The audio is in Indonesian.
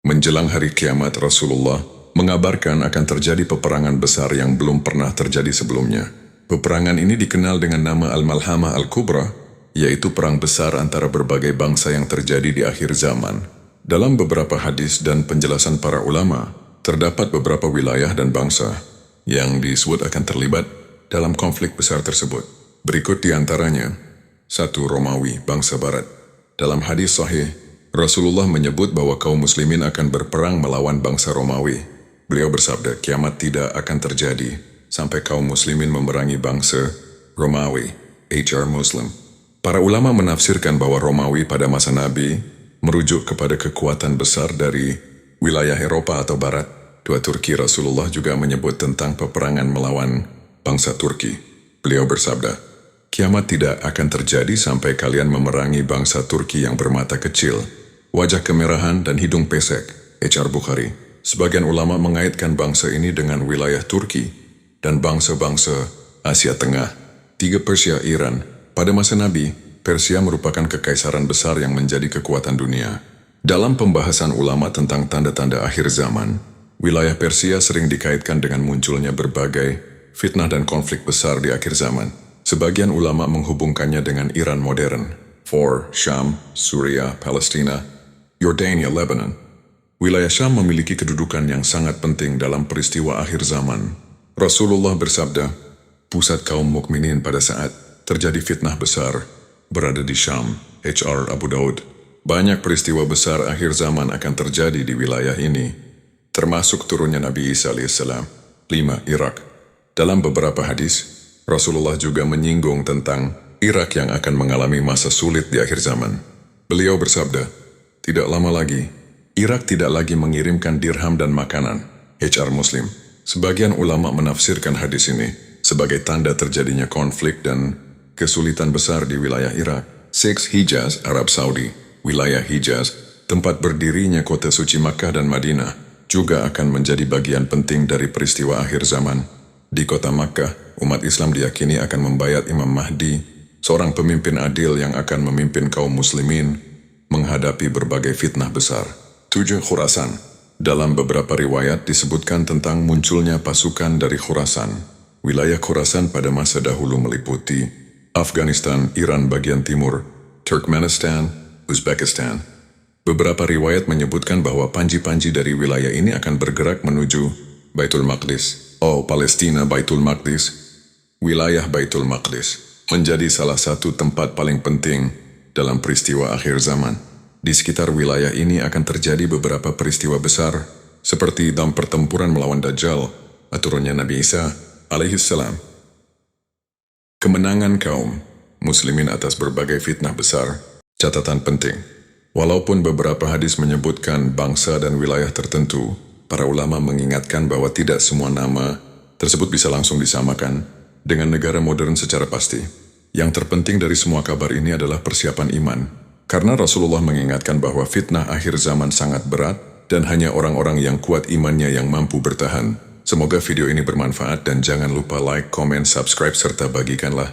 Menjelang hari kiamat, Rasulullah mengabarkan akan terjadi peperangan besar yang belum pernah terjadi sebelumnya. Peperangan ini dikenal dengan nama Al-Malhamah Al-Kubra, yaitu perang besar antara berbagai bangsa yang terjadi di akhir zaman. Dalam beberapa hadis dan penjelasan para ulama, terdapat beberapa wilayah dan bangsa yang disebut akan terlibat dalam konflik besar tersebut. Berikut diantaranya: 1. Romawi, bangsa Barat. Dalam hadis sahih, Rasulullah menyebut bahwa kaum muslimin akan berperang melawan bangsa Romawi. Beliau bersabda, kiamat tidak akan terjadi sampai kaum muslimin memerangi bangsa Romawi, HR Muslim. Para ulama menafsirkan bahwa Romawi pada masa Nabi merujuk kepada kekuatan besar dari wilayah Eropa atau Barat. 2. Turki. Rasulullah juga menyebut tentang peperangan melawan bangsa Turki. Beliau bersabda, kiamat tidak akan terjadi sampai kalian memerangi bangsa Turki yang bermata kecil, wajah kemerahan dan hidung pesek. HR Bukhari. Sebagian ulama mengaitkan bangsa ini dengan wilayah Turki dan bangsa-bangsa Asia Tengah. 3. Persia, Iran. Pada masa Nabi, Persia merupakan kekaisaran besar yang menjadi kekuatan dunia. Dalam pembahasan ulama tentang tanda-tanda akhir zaman, wilayah Persia sering dikaitkan dengan munculnya berbagai fitnah dan konflik besar di akhir zaman. Sebagian ulama menghubungkannya dengan Iran modern. 4. Syam, Suria, Palestina, Yordania, Lebanon. Wilayah Syam memiliki kedudukan yang sangat penting dalam peristiwa akhir zaman. Rasulullah bersabda, pusat kaum mukminin pada saat terjadi fitnah besar berada di Syam. HR Abu Daud. Banyak peristiwa besar akhir zaman akan terjadi di wilayah ini, termasuk turunnya Nabi Isa AS. 5. Irak. Dalam beberapa hadis, Rasulullah juga menyinggung tentang Irak yang akan mengalami masa sulit di akhir zaman. Beliau bersabda, tidak lama lagi, Irak tidak lagi mengirimkan dirham dan makanan. HR Muslim. Sebagian ulama menafsirkan hadis ini sebagai tanda terjadinya konflik dan kesulitan besar di wilayah Irak. 6. Hijaz, Arab Saudi. Wilayah Hijaz, tempat berdirinya kota suci Makkah dan Madinah, juga akan menjadi bagian penting dari peristiwa akhir zaman. Di kota Makkah, umat Islam diyakini akan membayat Imam Mahdi, seorang pemimpin adil yang akan memimpin kaum muslimin menghadapi berbagai fitnah besar. 7. Khurasan. Dalam beberapa riwayat disebutkan tentang munculnya pasukan dari Khurasan. Wilayah Khurasan pada masa dahulu meliputi Afghanistan, Iran bagian timur, Turkmenistan, Uzbekistan. Beberapa riwayat menyebutkan bahwa panji-panji dari wilayah ini akan bergerak menuju Baitul Maqdis. Palestina, Baitul Maqdis. Wilayah Baitul Maqdis menjadi salah satu tempat paling penting dalam peristiwa akhir zaman. Di sekitar wilayah ini akan terjadi beberapa peristiwa besar, seperti dalam pertempuran melawan Dajjal, turunnya Nabi Isa alaihissalam. Kemenangan kaum muslimin atas berbagai fitnah besar. Catatan penting, walaupun beberapa hadis menyebutkan bangsa dan wilayah tertentu, para ulama mengingatkan bahwa tidak semua nama tersebut bisa langsung disamakan dengan negara modern secara pasti. Yang terpenting dari semua kabar ini adalah persiapan iman, karena Rasulullah mengingatkan bahwa fitnah akhir zaman sangat berat dan hanya orang-orang yang kuat imannya yang mampu bertahan. Semoga video ini bermanfaat dan jangan lupa like, komen, subscribe, serta bagikanlah